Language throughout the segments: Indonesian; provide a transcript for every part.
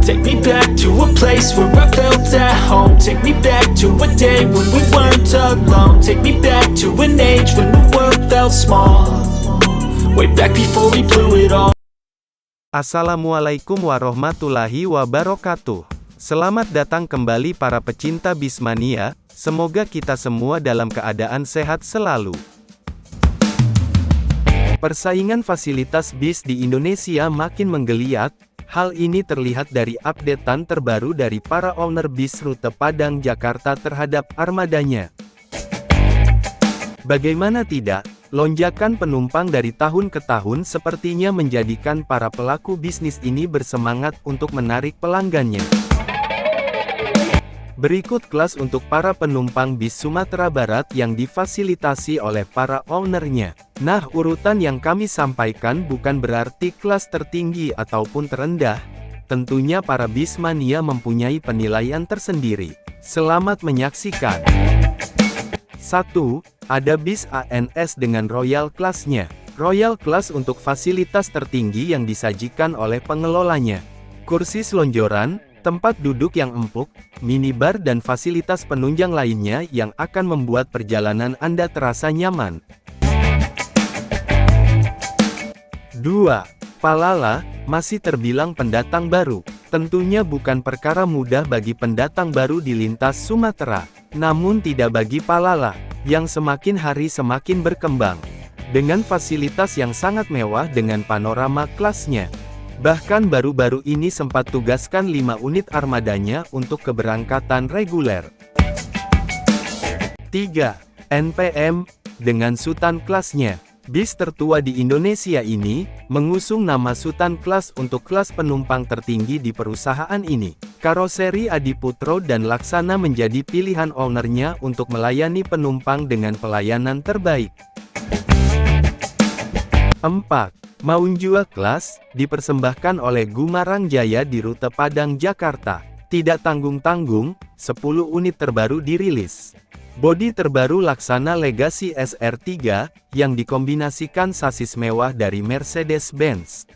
Take me back to a place where I felt at home. Take me back to a day when we weren't alone. Take me back to an age when the world felt small. Way back before we blew it all. Assalamualaikum warahmatullahi wabarakatuh. Selamat datang kembali para pecinta Bismania, semoga kita semua dalam keadaan sehat selalu. Persaingan fasilitas bis di Indonesia makin menggeliat. Hal ini terlihat dari updatean terbaru dari para owner bis rute Padang Jakarta terhadap armadanya. Bagaimana tidak, lonjakan penumpang dari tahun ke tahun sepertinya menjadikan para pelaku bisnis ini bersemangat untuk menarik pelanggannya. Berikut kelas untuk para penumpang bis Sumatera Barat yang difasilitasi oleh para ownernya. Nah, urutan yang kami sampaikan bukan berarti kelas tertinggi ataupun terendah. Tentunya para Bismania mempunyai penilaian tersendiri. Selamat menyaksikan. 1. Ada bis ANS dengan Royal Class-nya. Royal Class untuk fasilitas tertinggi yang disajikan oleh pengelolanya. Kursi selonjoran, tempat duduk yang empuk, minibar dan fasilitas penunjang lainnya yang akan membuat perjalanan Anda terasa nyaman. 2. Palala, masih terbilang pendatang baru. Tentunya bukan perkara mudah bagi pendatang baru di lintas Sumatera. Namun tidak bagi Palala, yang semakin hari semakin berkembang. Dengan fasilitas yang sangat mewah dengan panorama kelasnya. Bahkan baru-baru ini sempat tugaskan 5 unit armadanya untuk keberangkatan reguler. 3. NPM, dengan Sultan kelasnya. Bis tertua di Indonesia ini, mengusung nama Sultan Class untuk kelas penumpang tertinggi di perusahaan ini. Karoseri Adiputro dan Laksana menjadi pilihan ownernya untuk melayani penumpang dengan pelayanan terbaik. 4. Maunjua Class, dipersembahkan oleh Gumarang Jaya di rute Padang Jakarta. Tidak tanggung-tanggung, 10 unit terbaru dirilis. Bodi terbaru Laksana Legacy SR3, yang dikombinasikan sasis mewah dari Mercedes-Benz.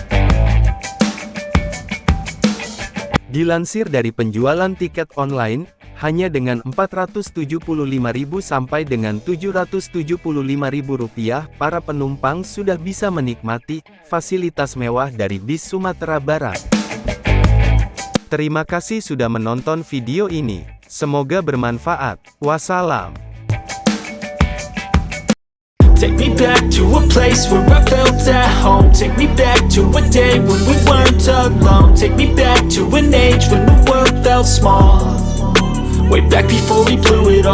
Dilansir dari penjualan tiket online, hanya dengan Rp475.000 sampai dengan Rp775.000, para penumpang sudah bisa menikmati fasilitas mewah dari bis Sumatera Barat. Terima kasih sudah menonton video ini. Semoga bermanfaat. Wassalam. Take me back to a place where I felt at home. Take me back to a day when we weren't alone. Take me back to an age when the world felt small. Way back before we blew it all.